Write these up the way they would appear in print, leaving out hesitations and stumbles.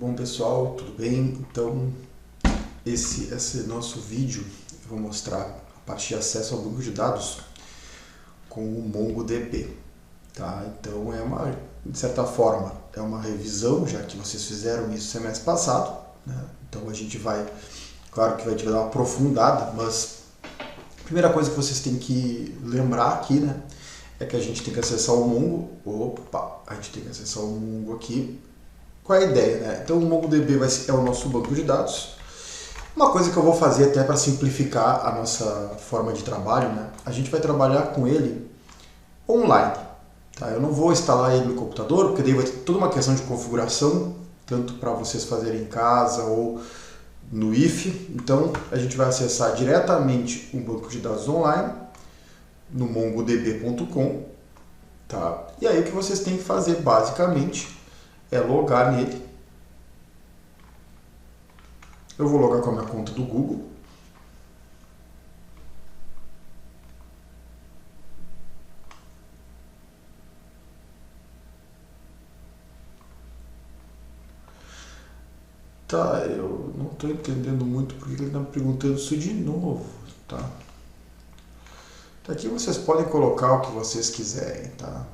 Bom pessoal, tudo bem? Então esse nosso vídeo eu vou mostrar a parte de acesso ao banco de dados com o MongoDB, tá? Então de certa forma é uma revisão, já que vocês fizeram isso semestre passado, né? Então a gente vai, claro que vai te dar uma aprofundada, mas a primeira coisa que vocês têm que lembrar aqui, né, é que a gente tem que acessar o Mongo. A gente tem que acessar o Mongo aqui. Qual é a ideia, né? Então o MongoDB é o nosso banco de dados. Uma coisa que eu vou fazer até para simplificar a nossa forma de trabalho, né? A gente vai trabalhar com ele online, tá? Eu não vou instalar ele no computador, porque daí vai ter toda uma questão de configuração, tanto para vocês fazerem em casa ou no IF. Então a gente vai acessar diretamente um banco de dados online no mongodb.com, tá? E aí o que vocês têm que fazer basicamente é logar nele. Eu vou logar com a minha conta do Google. Tá, eu não estou entendendo muito porque ele está me perguntando isso de novo, tá? Aqui vocês podem colocar o que vocês quiserem, tá?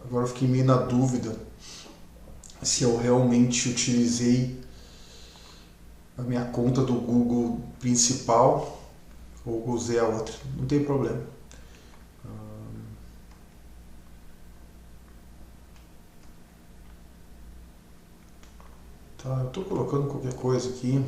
Agora eu fiquei meio na dúvida se eu realmente utilizei a minha conta do Google principal ou usei a outra. Não tem problema. Tá, eu estou colocando qualquer coisa aqui.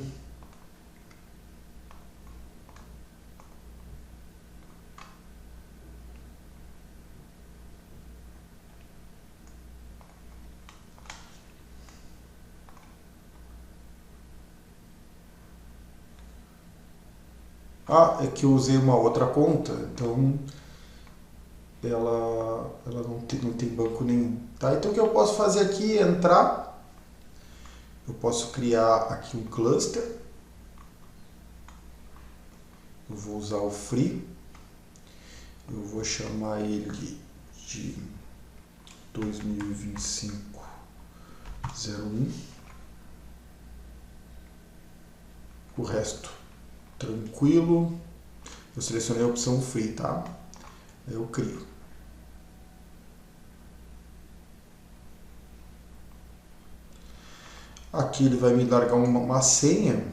É que eu usei uma outra conta, então ela não tem banco nenhum. Tá? Então o que eu posso fazer aqui é entrar, eu posso criar aqui um cluster, eu vou usar o free, eu vou chamar ele de 2025-01, o resto tranquilo. Eu selecionei a opção free, tá? Eu crio. Aqui ele vai me largar uma senha.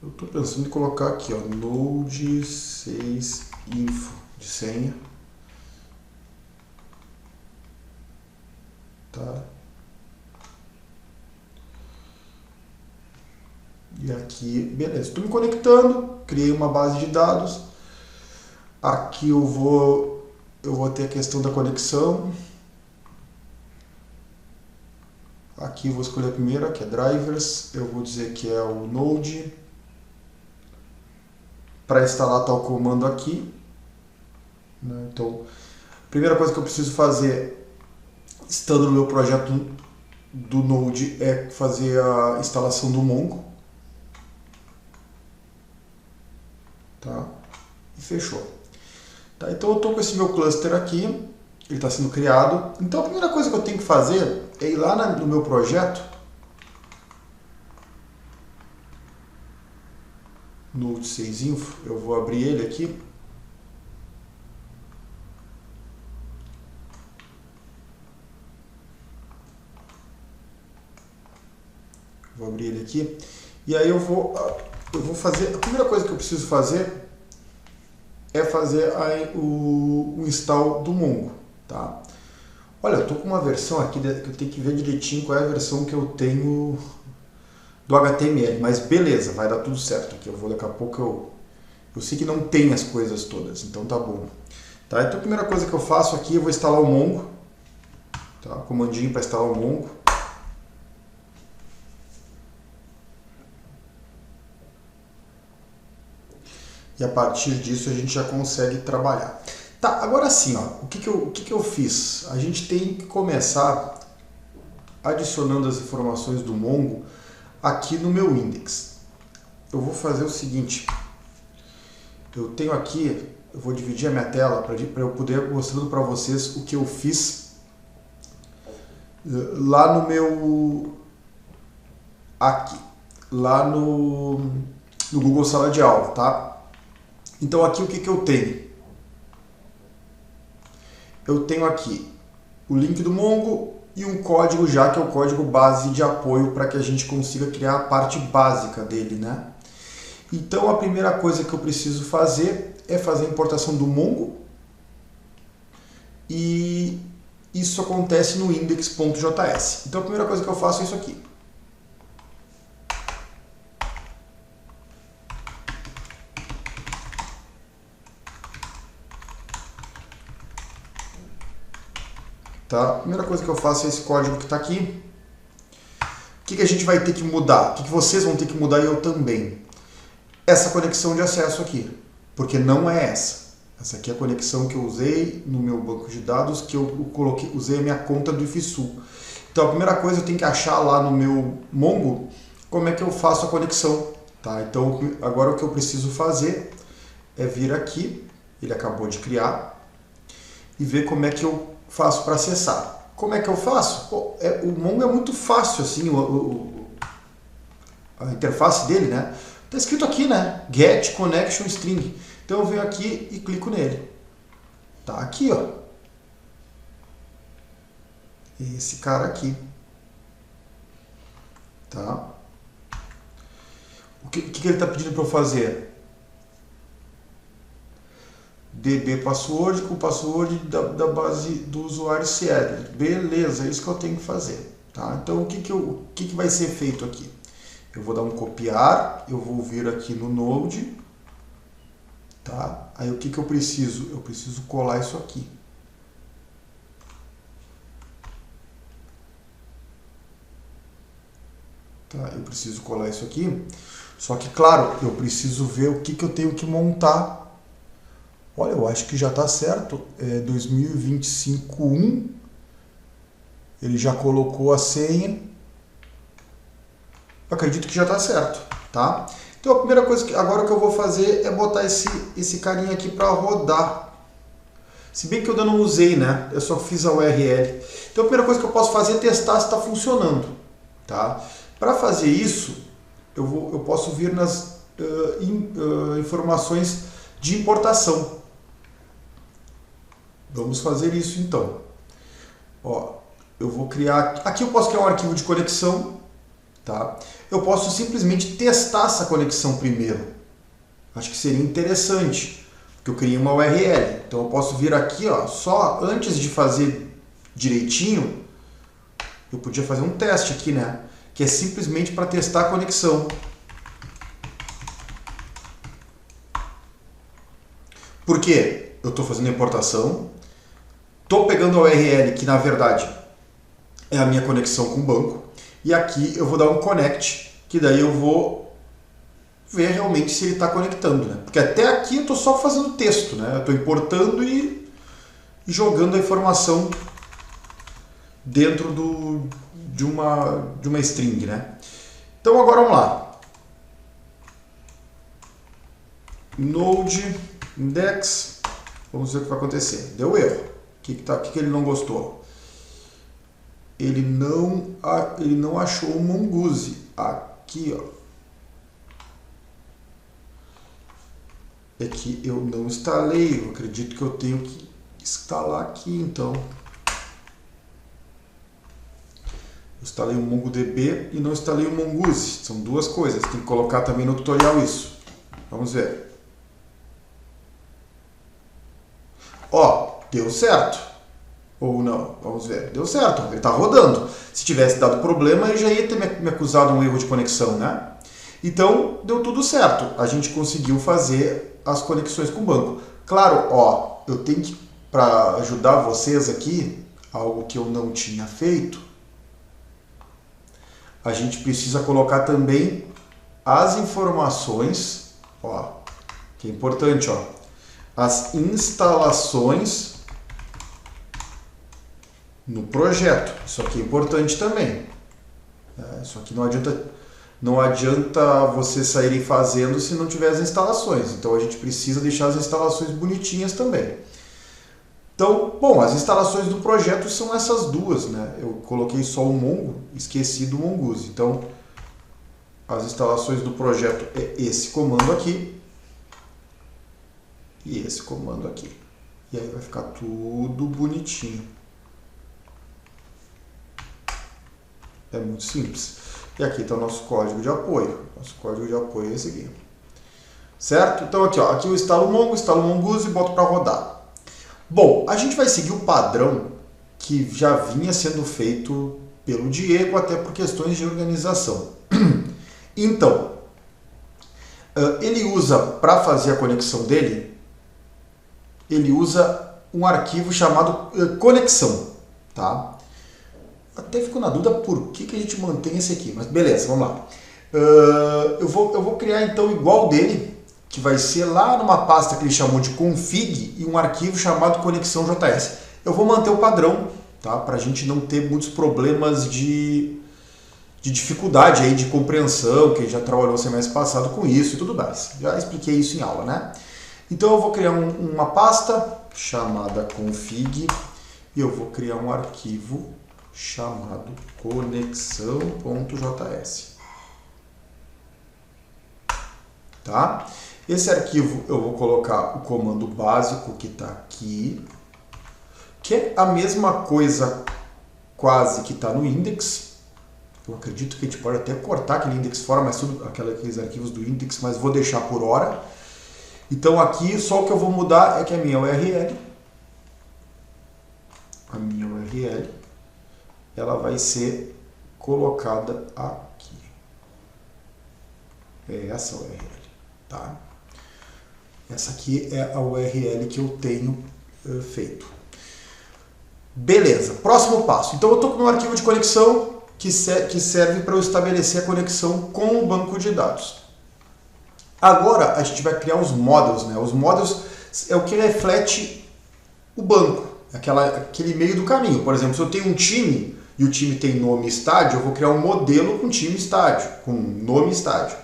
Eu estou pensando em colocar aqui, ó, node 6 info de senha. Tá? E aqui, beleza, estou me conectando, criei uma base de dados. Aqui eu vou ter a questão da conexão. Aqui eu vou escolher a primeira, que é drivers. Eu vou dizer que é o Node. Para instalar tal comando aqui, né? Então, a primeira coisa que eu preciso fazer, estando no meu projeto do Node, é fazer a instalação do Mongo. Tá? E fechou. Tá? Então eu estou com esse meu cluster aqui, ele está sendo criado. Então a primeira coisa que eu tenho que fazer é ir lá no meu projeto, Node 6 info, eu vou abrir ele aqui. Vou abrir ele aqui. E aí eu vou fazer, a primeira coisa que eu preciso fazer é fazer o install do Mongo, tá? Olha, eu estou com uma versão aqui que eu tenho que ver direitinho qual é a versão que eu tenho do HTML, mas beleza, vai dar tudo certo aqui. Daqui a pouco eu sei que não tem as coisas todas, então tá bom. Tá? Então a primeira coisa que eu faço aqui, eu vou instalar o Mongo, tá? Comandinho para instalar o Mongo. E a partir disso a gente já consegue trabalhar. Tá, agora sim, ó, o que eu fiz? A gente tem que começar adicionando as informações do Mongo aqui no meu index. Eu vou fazer o seguinte, eu tenho aqui, eu vou dividir a minha tela para eu poder mostrando para vocês o que eu fiz lá no meu... aqui, lá no Google Sala de Aula, tá? Então aqui o que eu tenho? Eu tenho aqui o link do Mongo e um código já, que é o código base de apoio para que a gente consiga criar a parte básica dele, né? Então a primeira coisa que eu preciso fazer é fazer a importação do Mongo, e isso acontece no index.js. Então a primeira coisa que eu faço é isso aqui. Tá? A primeira coisa que eu faço é esse código que está aqui. O que a gente vai ter que mudar? O que vocês vão ter que mudar e eu também? Essa conexão de acesso aqui, porque não é essa. Essa aqui é a conexão que eu usei no meu banco de dados, que eu usei a minha conta do IFSU. Então a primeira coisa eu tenho que achar lá no meu Mongo como é que eu faço a conexão. Tá? Então agora o que eu preciso fazer é vir aqui, ele acabou de criar, e ver como é que eu faço para acessar. Como é que eu faço? Pô, o Mongo é muito fácil, assim, a interface dele, né? Tá escrito aqui, né? Get Connection String. Então eu venho aqui e clico nele. Tá aqui, ó. Esse cara aqui. Tá? O que ele tá pedindo para eu fazer? DB password com password da base do usuário CL. Beleza, é isso que eu tenho que fazer. Tá? Então o que vai ser feito aqui? Eu vou dar um copiar, eu vou vir aqui no Node, tá? Aí o que eu preciso? Eu preciso colar isso aqui. Tá? Eu preciso colar isso aqui, só que claro, eu preciso ver o que eu tenho que montar. Olha, eu acho que já está certo, 2025.1, ele já colocou a senha, acredito que já está certo, tá? Então a primeira coisa que agora que eu vou fazer é botar esse carinha aqui para rodar, se bem que eu ainda não usei, né? Eu só fiz a URL. Então a primeira coisa que eu posso fazer é testar se está funcionando, tá? Para fazer isso, eu posso vir nas informações de importação. Vamos fazer isso então. Ó, eu vou criar... Aqui eu posso criar um arquivo de conexão. Tá? Eu posso simplesmente testar essa conexão primeiro. Acho que seria interessante. Porque eu criei uma URL. Então eu posso vir aqui, ó, só antes de fazer direitinho, eu podia fazer um teste aqui, né? Que é simplesmente para testar a conexão. Por quê? Eu estou fazendo a importação. Estou pegando a URL, que na verdade é a minha conexão com o banco, e aqui eu vou dar um connect, que daí eu vou ver realmente se ele está conectando, né? Porque até aqui eu estou só fazendo texto, né? Eu estou importando e jogando a informação dentro de uma string, né? Então agora vamos lá. Node index, vamos ver o que vai acontecer. Deu erro. O que ele não gostou? Ele não achou o Mongoose. Aqui, ó. É que eu não instalei. Eu acredito que eu tenho que instalar aqui, então. Eu instalei o MongoDB e não instalei o Mongoose. São duas coisas. Tem que colocar também no tutorial isso. Vamos ver. Ó, deu certo. Ou não, vamos ver. Deu certo, ele está rodando. Se tivesse dado problema, ele já ia ter me acusado um erro de conexão, né? Então, deu tudo certo. A gente conseguiu fazer as conexões com o banco. Claro, ó, eu tenho que, para ajudar vocês aqui, algo que eu não tinha feito, a gente precisa colocar também as informações, ó, que é importante, ó, as instalações no projeto. Isso aqui é importante também. Isso aqui não adianta vocês saírem fazendo se não tiver as instalações. Então a gente precisa deixar as instalações bonitinhas também. Então, bom, as instalações do projeto são essas duas, né? Eu coloquei só o Mongo, esqueci do Mongoose. Então, as instalações do projeto é esse comando aqui e esse comando aqui. E aí vai ficar tudo bonitinho. É muito simples. E aqui está o nosso código de apoio. Nosso código de apoio é esse aqui. Certo? Então aqui, ó, aqui eu instalo o Mongo, instalo o Mongoose e boto para rodar. Bom, a gente vai seguir o padrão que já vinha sendo feito pelo Diego, até por questões de organização. Então, ele usa, para fazer a conexão dele, ele usa um arquivo chamado conexão, tá? Até fico na dúvida por que a gente mantém esse aqui, mas beleza, vamos lá. Eu vou criar então igual dele, que vai ser lá numa pasta que ele chamou de config e um arquivo chamado conexão.js. Eu vou manter o padrão, tá? Para a gente não ter muitos problemas de dificuldade aí de compreensão, que já trabalhou no semestre passado com isso e tudo mais. Já expliquei isso em aula, né? Então eu vou criar uma pasta chamada config e eu vou criar um arquivo chamado conexão.js. Tá? Esse arquivo eu vou colocar o comando básico que está aqui, que é a mesma coisa quase que está no index. Eu acredito que a gente pode até cortar aquele index fora, mas tudo aqueles arquivos do index, mas vou deixar por hora. Então aqui só o que eu vou mudar é que a minha URL, ela vai ser colocada aqui. É essa URL, tá? Essa aqui é a URL que eu tenho feito. Beleza, próximo passo. Então eu estou com o meu arquivo de conexão que serve para eu estabelecer a conexão com o banco de dados. Agora a gente vai criar os models, né? Os models é o que reflete o banco, aquele meio do caminho. Por exemplo, se eu tenho um time e o time tem nome estádio, eu vou criar um modelo com time estádio, com nome estádio.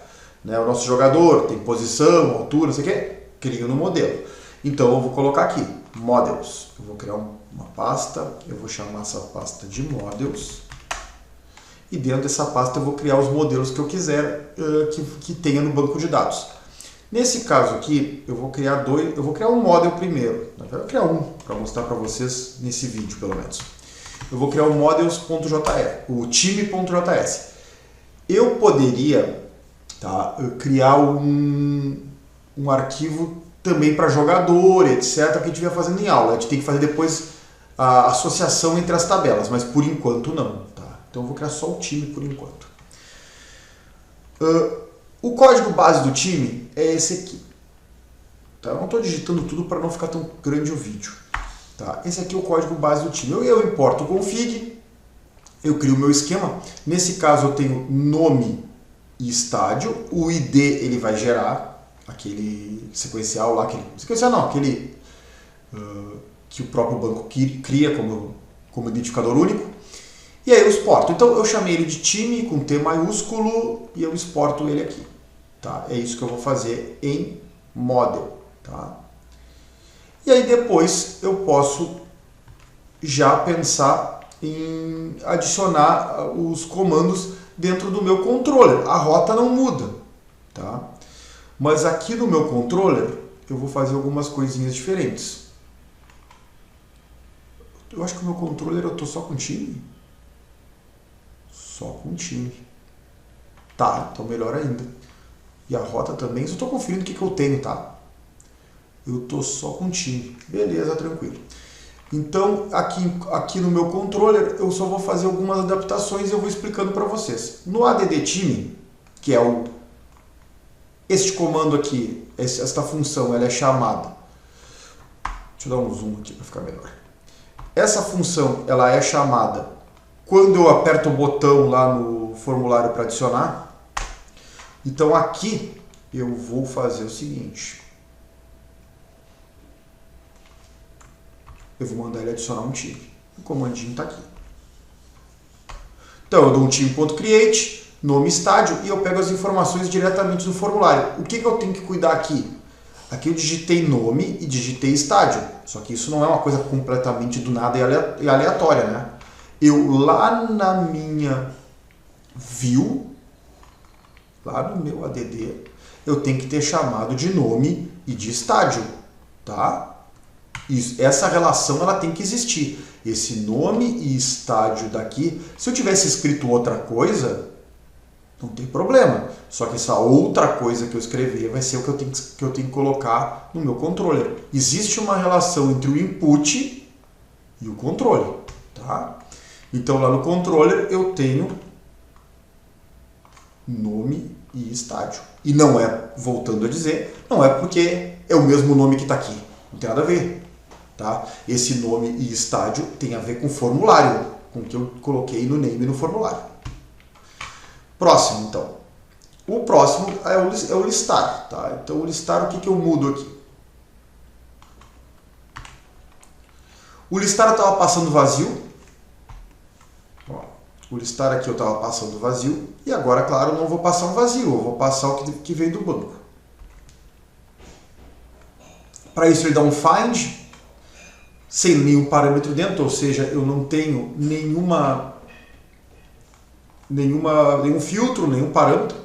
Né? O nosso jogador tem posição, altura, não sei o que, crio no modelo. Então eu vou colocar aqui, models. Eu vou criar uma pasta, eu vou chamar essa pasta de models. E dentro dessa pasta eu vou criar os modelos que eu quiser que tenha no banco de dados. Nesse caso aqui, eu vou criar um model primeiro. Eu vou criar um para mostrar para vocês nesse vídeo, pelo menos. Eu vou criar o models.js, o time.js. Eu poderia, tá, criar um arquivo também para jogador, etc, que a gente vai fazendo em aula. A gente tem que fazer depois a associação entre as tabelas, mas por enquanto não. Então eu vou criar só o time por enquanto. O código base do time é esse aqui. Tá? Eu não estou digitando tudo para não ficar tão grande o vídeo. Tá? Esse aqui é o código base do time. Eu importo o config, eu crio o meu esquema. Nesse caso eu tenho nome e estádio. O ID ele vai gerar aquele sequencial lá. Aquele que o próprio banco cria como identificador único. E aí eu exporto. Então eu chamei ele de time com T maiúsculo e eu exporto ele aqui. Tá? É isso que eu vou fazer em model. Tá? E aí depois eu posso já pensar em adicionar os comandos dentro do meu controller. A rota não muda. Tá? Mas aqui no meu controller eu vou fazer algumas coisinhas diferentes. Eu acho que o meu controller eu estou só com time. Só com time. Tá, então melhor ainda. E a rota também, só estou conferindo o que eu tenho, tá? Eu estou só com time. Beleza, tranquilo. Então, aqui no meu controller, eu só vou fazer algumas adaptações e eu vou explicando para vocês. No add time, que é este comando aqui, esta função, ela é chamada... Deixa eu dar um zoom aqui para ficar melhor. Essa função, ela é chamada... Quando eu aperto o botão lá no formulário para adicionar, então aqui eu vou fazer o seguinte. Eu vou mandar ele adicionar um time. O comandinho está aqui. Então eu dou um time.create, nome estádio, e eu pego as informações diretamente do formulário. O que eu tenho que cuidar aqui? Aqui eu digitei nome e digitei estádio. Só que isso não é uma coisa completamente do nada e aleatória, né? Eu lá na minha view, lá no meu add, eu tenho que ter chamado de nome e de estádio, tá? Essa relação ela tem que existir. Esse nome e estádio daqui, se eu tivesse escrito outra coisa, não tem problema. Só que essa outra coisa que eu escrever vai ser o que eu tenho que colocar no meu controller. Existe uma relação entre o input e o controle, tá? Então lá no controller eu tenho nome e estádio. E não é, voltando a dizer, não é porque é o mesmo nome que está aqui. Não tem nada a ver. Tá? Esse nome e estádio tem a ver com o formulário, com o que eu coloquei no name no formulário. Próximo, então. O próximo é o listar. Tá? Então, o listar, o que eu mudo aqui? O listar eu estava passando vazio. Ó, o listar aqui eu estava passando vazio. E agora, claro, eu não vou passar um vazio, eu vou passar o que vem do banco. Para isso, ele dá um find, sem nenhum parâmetro dentro, ou seja, eu não tenho nenhum filtro, nenhum parâmetro.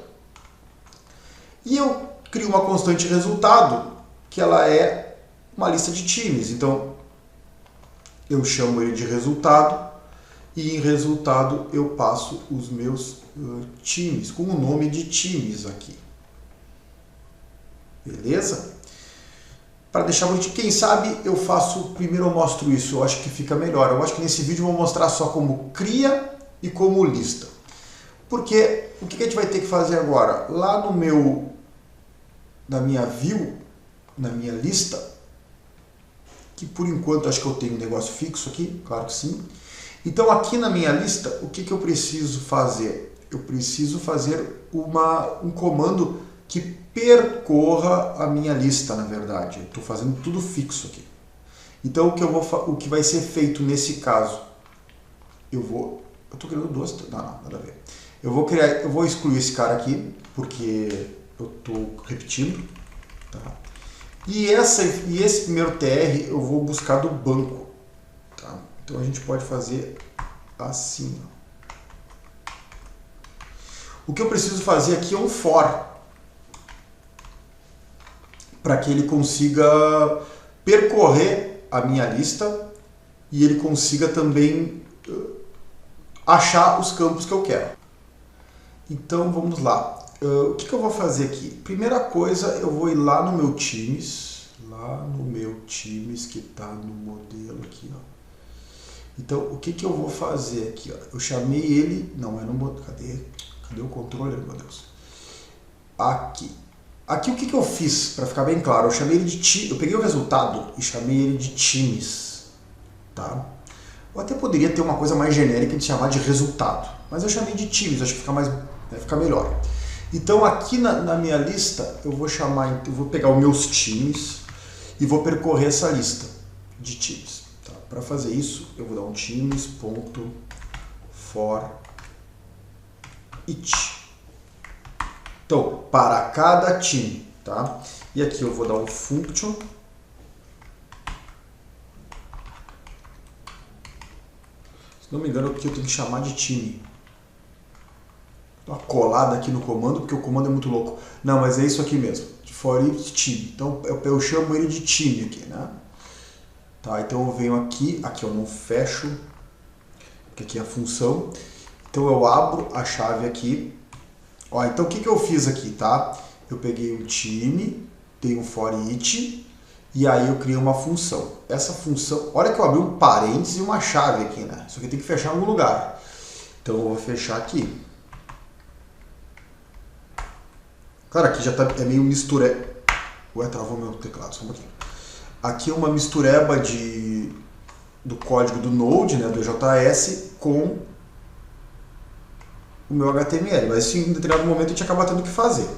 E eu crio uma constante resultado, que ela é uma lista de times. Então, eu chamo ele de resultado, e em resultado eu passo os meus times, com o nome de times aqui. Beleza? Para deixar bonitinho, quem sabe eu faço, primeiro eu mostro isso, eu acho que fica melhor. Eu acho que nesse vídeo eu vou mostrar só como cria e como lista. Porque o que a gente vai ter que fazer agora? Lá na minha view, na minha lista, que por enquanto acho que eu tenho um negócio fixo aqui, claro que sim. Então aqui na minha lista, o que eu preciso fazer? Eu preciso fazer um comando que percorra a minha lista, na verdade. Eu estou fazendo tudo fixo aqui. Então o que vai ser feito nesse caso? Eu estou criando duas. Não, nada a ver. Eu vou excluir esse cara aqui, porque eu estou repetindo. Tá? E esse primeiro TR eu vou buscar do banco. Tá? Então a gente pode fazer assim. O que eu preciso fazer aqui é um for, para que ele consiga percorrer a minha lista e ele consiga também achar os campos que eu quero. Então vamos lá. O que eu vou fazer aqui? Primeira coisa, eu vou ir lá no meu times, que está no modelo aqui, ó. Então o que eu vou fazer aqui? Ó? Eu chamei ele, não é no modelo, cadê o controller, meu Deus? Aqui. Aqui o que eu fiz, para ficar bem claro, eu peguei o resultado e chamei ele de times, tá? Eu até poderia ter uma coisa mais genérica de chamar de resultado, mas eu chamei de times, acho que vai ficar melhor. Então aqui na minha lista eu vou pegar os meus times e vou percorrer essa lista de times. Tá? Para fazer isso eu vou dar um times.for each. Então, para cada time, tá? E aqui eu vou dar um function. Se não me engano, aqui eu tenho que chamar de time. Dá uma colada aqui no comando, porque o comando é muito louco. Não, mas é isso aqui mesmo, de for each time. Então, eu chamo ele de time aqui, né? Tá, então eu venho aqui eu não fecho, porque aqui é a função. Então eu abro a chave aqui. Ó, então o que eu fiz aqui, tá? Eu peguei um time, dei um for each, e aí eu criei uma função. Essa função, olha que eu abri um parênteses e uma chave aqui, né? Isso aqui tem que fechar em algum lugar. Então eu vou fechar aqui. Claro, aqui já é meio mistureba. Ué, travou meu teclado, só um pouquinho. Aqui é uma mistureba do código do Node, né, do JS, com o meu HTML, mas em determinado momento a gente acaba tendo que fazer.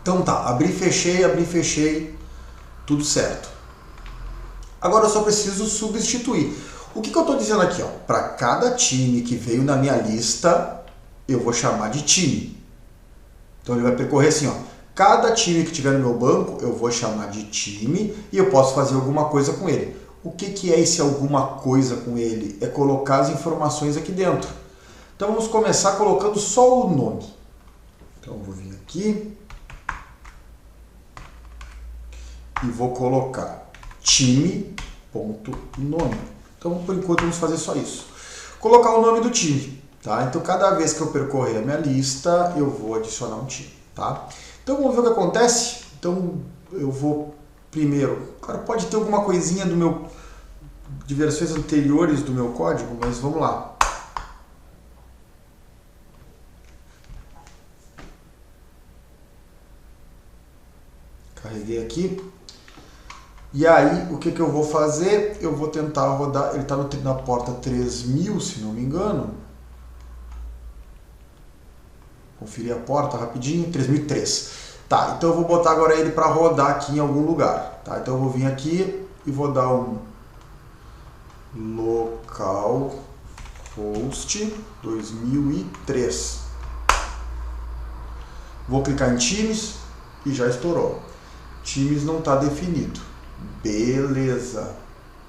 Então tá, abri e fechei, tudo certo. Agora eu só preciso substituir. O que eu estou dizendo aqui? Para cada time que veio na minha lista, eu vou chamar de time. Então ele vai percorrer assim, ó, Cada time que tiver no meu banco, eu vou chamar de time e eu posso fazer alguma coisa com ele. O que é esse alguma coisa com ele? É colocar as informações aqui dentro. Então vamos começar colocando só o nome. Então eu vou vir aqui e vou colocar time.nome. Então por enquanto vamos fazer só isso. Colocar o nome do time. Tá? Então cada vez que eu percorrer a minha lista, eu vou adicionar um time. Tá? Então vamos ver o que acontece. Então eu vou primeiro, claro, pode ter alguma coisinha de versões anteriores do meu código, mas vamos lá. Carreguei aqui. E aí, o que eu vou fazer? Eu vou tentar rodar, ele está na porta 3000, se não me engano. Conferir a porta rapidinho, 3003. Tá, então eu vou botar agora ele para rodar aqui em algum lugar. Tá, então eu vou vir aqui e vou dar um localhost 2003. Vou clicar em times e já estourou. Times não está definido. Beleza.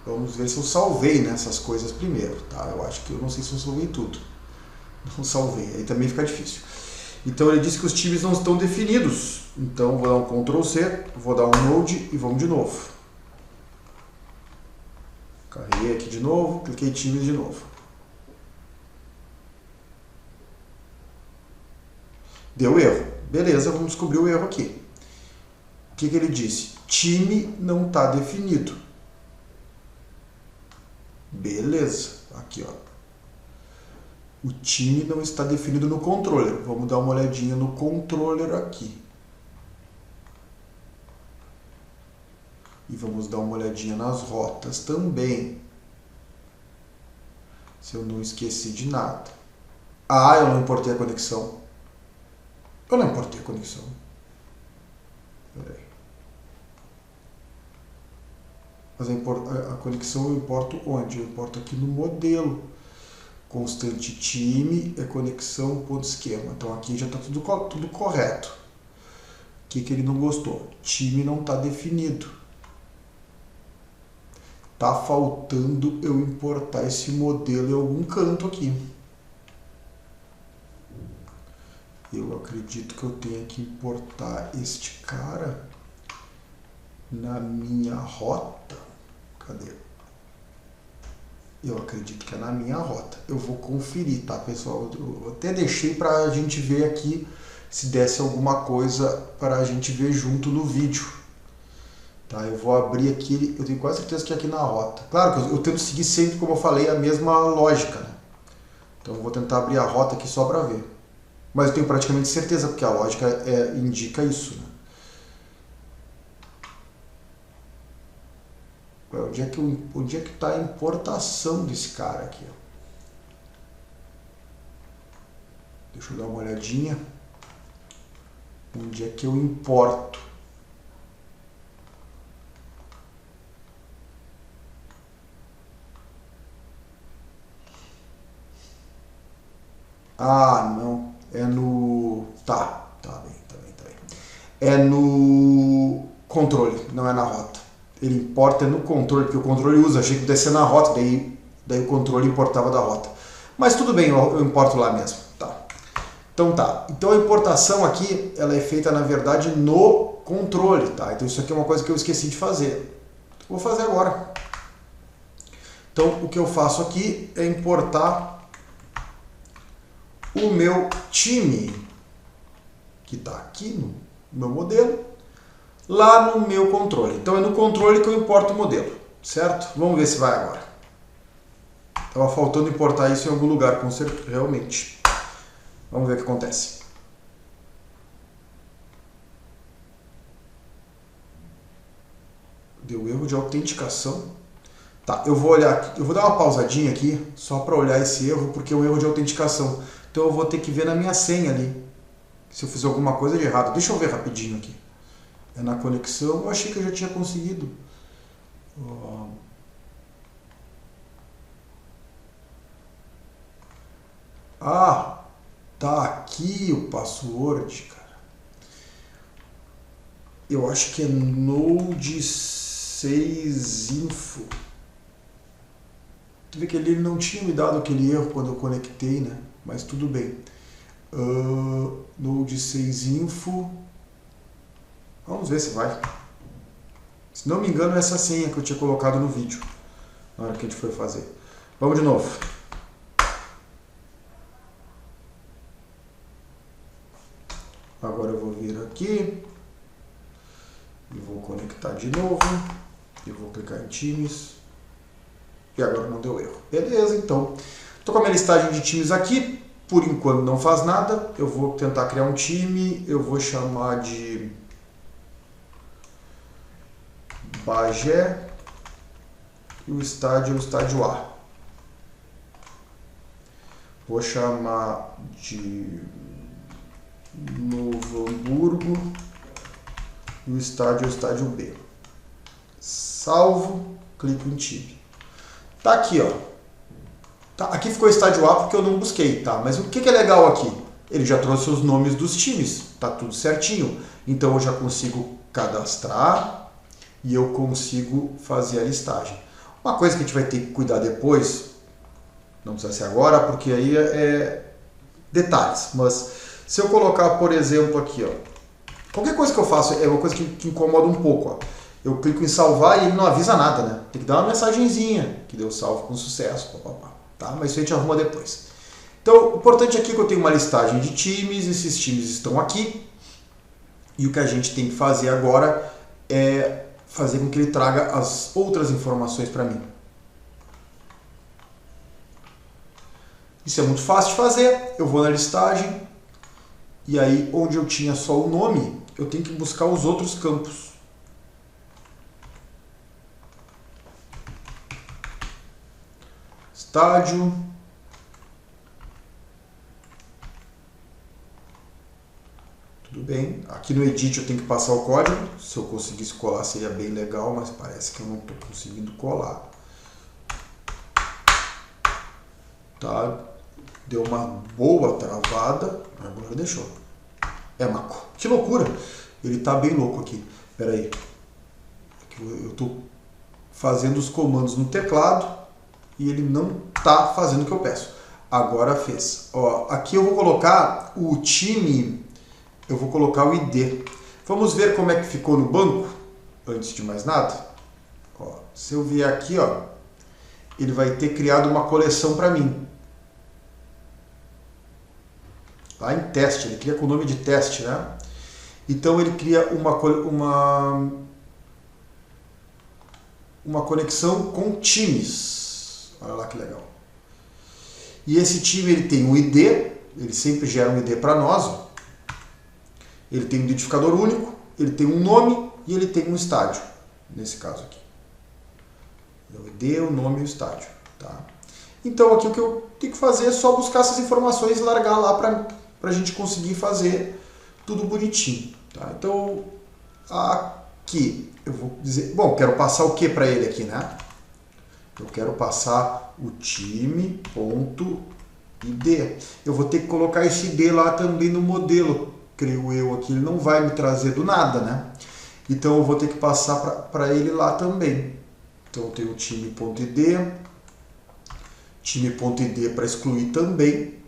Vamos ver se eu salvei nessas coisas primeiro. Tá? Eu acho que eu não sei se eu salvei tudo. Não salvei, aí também fica difícil. Então ele disse que os times não estão definidos. Então vou dar um Ctrl C, vou dar um Node e vamos de novo. Carreguei aqui de novo, cliquei times de novo. Deu erro. Beleza, vamos descobrir o erro aqui. O que ele disse? Time não está definido. Beleza. Aqui, ó. O time não está definido no controller. Vamos dar uma olhadinha no controller aqui. E vamos dar uma olhadinha nas rotas também. Se eu não esqueci de nada. Ah, eu não importei a conexão. Eu não importei a conexão. Peraí. Mas a conexão eu importo onde? Eu importo aqui no modelo. Constante time é conexão ponto esquema. Então aqui já está tudo correto. O que ele não gostou? Time não está definido. Tá faltando eu importar esse modelo em algum canto aqui. Eu acredito que eu tenha que importar este cara na minha rota. Cadê? Eu acredito que é na minha rota. Eu vou conferir, tá, pessoal? Eu até deixei para a gente ver aqui se desse alguma coisa para a gente ver junto no vídeo. Tá, eu vou abrir aqui, eu tenho quase certeza que é aqui na rota. Claro que eu tento seguir sempre, como eu falei, a mesma lógica, né? Então eu vou tentar abrir a rota aqui só para ver. Mas eu tenho praticamente certeza, porque a lógica indica isso, né? Onde é que está a importação desse cara aqui? Ó? Deixa eu dar uma olhadinha. Onde é que eu importo? Ah, não. É no... Tá bem. É no controle, não é na rota. Ele importa no controle, porque o controle usa, achei que pudesse ser na rota, daí o controle importava da rota. Mas tudo bem, eu importo lá mesmo. Tá. Então a importação aqui, ela é feita na verdade no controle, tá? Então isso aqui é uma coisa que eu esqueci de fazer. Vou fazer agora. Então o que eu faço aqui é importar o meu time, que está aqui no meu modelo, lá no meu controle. Então é no controle que eu importo o modelo, certo? Vamos ver se vai agora. Estava faltando importar isso em algum lugar, com certeza, realmente. Vamos ver o que acontece. Deu erro de autenticação. Tá, eu vou olhar, eu vou dar uma pausadinha aqui, só para olhar esse erro, porque é um erro de autenticação. Então eu vou ter que ver na minha senha ali, se eu fizer alguma coisa de errado. Deixa eu ver rapidinho aqui. É na conexão, eu achei que eu já tinha conseguido. Ah, tá aqui o password, cara. Eu acho que é Node 6 Info. Tu vê que ele não tinha me dado aquele erro quando eu conectei, né? Mas tudo bem. Node 6 Info. Vamos ver se vai. Se não me engano, é essa senha que eu tinha colocado no vídeo, na hora que a gente foi fazer. Vamos de novo. Agora eu vou vir aqui. E vou conectar de novo. E vou clicar em times. E agora não deu erro. Beleza, então. Estou com a minha listagem de times aqui. Por enquanto não faz nada. Eu vou tentar criar um time. Eu vou chamar de Bagé. E o estádio é o estádio A. Vou chamar de Novo Hamburgo. E o estádio é o estádio B. Salvo. Clico em time. Tá aqui, ó. Tá, aqui ficou estádio A porque eu não busquei, tá? Mas o que é legal aqui? Ele já trouxe os nomes dos times, tá tudo certinho. Então eu já consigo cadastrar e eu consigo fazer a listagem. Uma coisa que a gente vai ter que cuidar depois, não precisa ser agora, porque aí é detalhes. Mas se eu colocar, por exemplo, aqui, ó, qualquer coisa que eu faço é uma coisa que incomoda um pouco, ó. Eu clico em salvar e ele não avisa nada, né? Tem que dar uma mensagenzinha que deu salvo com sucesso, papapá, tá? Mas isso a gente arruma depois. Então, o importante aqui é que eu tenho uma listagem de times, esses times estão aqui. E o que a gente tem que fazer agora é fazer com que ele traga as outras informações para mim. Isso é muito fácil de fazer. Eu vou na listagem e aí onde eu tinha só o nome, eu tenho que buscar os outros campos. Estádio. Tudo bem. Aqui no Edit eu tenho que passar o código. Se eu conseguisse colar seria bem legal, mas parece que eu não estou conseguindo colar. Tá? Deu uma boa travada. Agora deixou. É maco. Que loucura. Ele está bem louco aqui. Espera aí. Eu estou fazendo os comandos no teclado. E ele não está fazendo o que eu peço. Agora fez. Ó, aqui eu vou colocar o time, eu vou colocar o ID. Vamos ver como é que ficou no banco, antes de mais nada. Ó, se eu vier aqui, ó, ele vai ter criado uma coleção para mim. Lá em teste, ele cria com o nome de teste, né? Então ele cria uma conexão com times. Olha lá que legal. E esse time ele tem um ID, ele sempre gera um ID para nós. Ó. Ele tem um identificador único, ele tem um nome e ele tem um estádio, nesse caso aqui. O ID, o nome e o estádio. Tá? Então aqui o que eu tenho que fazer é só buscar essas informações e largar lá para a gente conseguir fazer tudo bonitinho. Tá? Então aqui eu vou dizer, bom, quero passar o que para ele aqui, né? Eu quero passar o time.id. Eu vou ter que colocar esse ID lá também no modelo, creio eu aqui. Ele não vai me trazer do nada, né? Então eu vou ter que passar para ele lá também. Então eu tenho o time.id. Time.id para excluir também.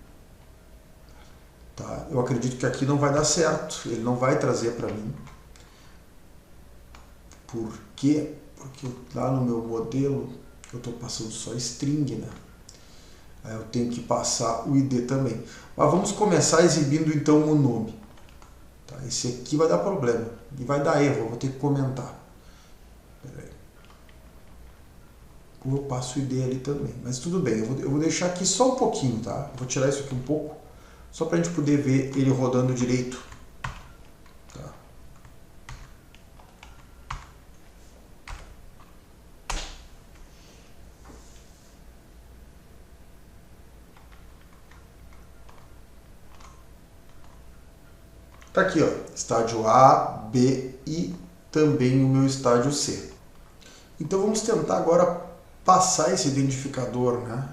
Tá? Eu acredito que aqui não vai dar certo. Ele não vai trazer para mim. Por quê? Porque lá no meu modelo eu estou passando só string, né? Aí eu tenho que passar o ID também. Mas vamos começar exibindo então o nome. Tá? Esse aqui vai dar problema. E vai dar erro, eu vou ter que comentar. Pera aí. Eu passo o ID ali também. Mas tudo bem, eu vou deixar aqui só um pouquinho, tá? Eu vou tirar isso aqui um pouco, só para a gente poder ver ele rodando direito. Tá? Tá aqui, ó, estádio A, B e também o meu estádio C. Então vamos tentar agora passar esse identificador, né?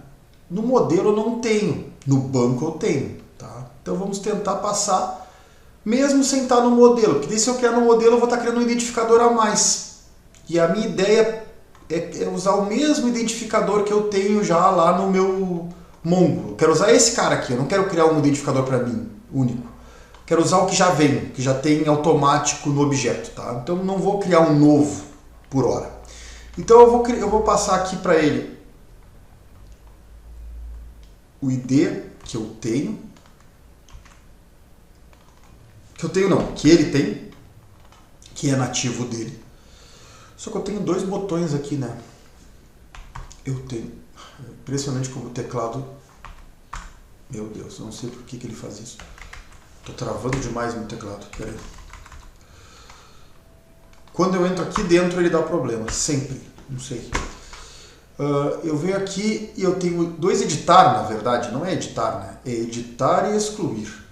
No modelo eu não tenho, no banco eu tenho, tá? Então vamos tentar passar mesmo sem estar no modelo, porque se eu quero no modelo eu vou estar criando um identificador a mais. E a minha ideia é usar o mesmo identificador que eu tenho já lá no meu Mongo. Eu quero usar esse cara aqui, eu não quero criar um identificador para mim, único. Quero usar o que já vem, que já tem automático no objeto, tá? Então não vou criar um novo por hora. Então eu vou passar aqui para ele o ID que eu tenho. Que ele tem, que é nativo dele. Só que eu tenho dois botões aqui, né? Eu tenho. É impressionante como o teclado. Meu Deus, eu não sei por que ele faz isso. Tô travando demais meu teclado. Pera aí. Quando eu entro aqui dentro ele dá problema, sempre. Não sei. Eu venho aqui e eu tenho dois editar, na verdade. Não é editar, né? É editar e excluir.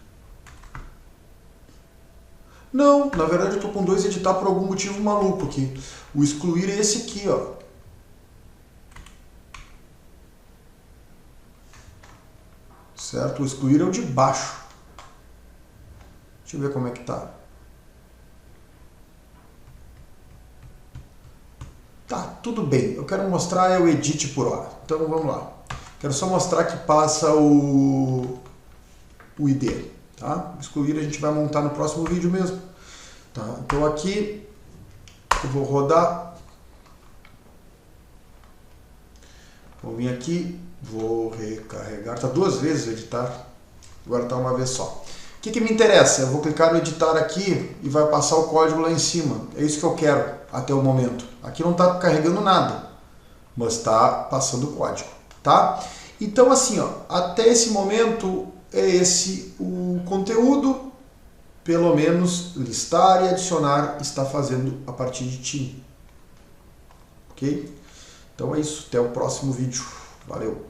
Não, na verdade eu estou com dois editar por algum motivo maluco aqui. O excluir é esse aqui, ó. Certo? O excluir é o de baixo. Deixa eu ver como é que tá. Tá, tudo bem. Eu quero mostrar o edit por hora. Então vamos lá. Quero só mostrar que passa o ID. Tá? Excluir a gente vai montar no próximo vídeo mesmo. Tá? Então aqui eu vou rodar. Vou vir aqui, vou recarregar. Tá duas vezes o editar. Agora tá uma vez só. O que me interessa? Eu vou clicar no editar aqui e vai passar o código lá em cima. É isso que eu quero até o momento. Aqui não está carregando nada, mas está passando o código. Tá? Então assim, ó, até esse momento é esse o conteúdo. Pelo menos listar e adicionar está fazendo a partir de ti. Ok? Então é isso. Até o próximo vídeo. Valeu!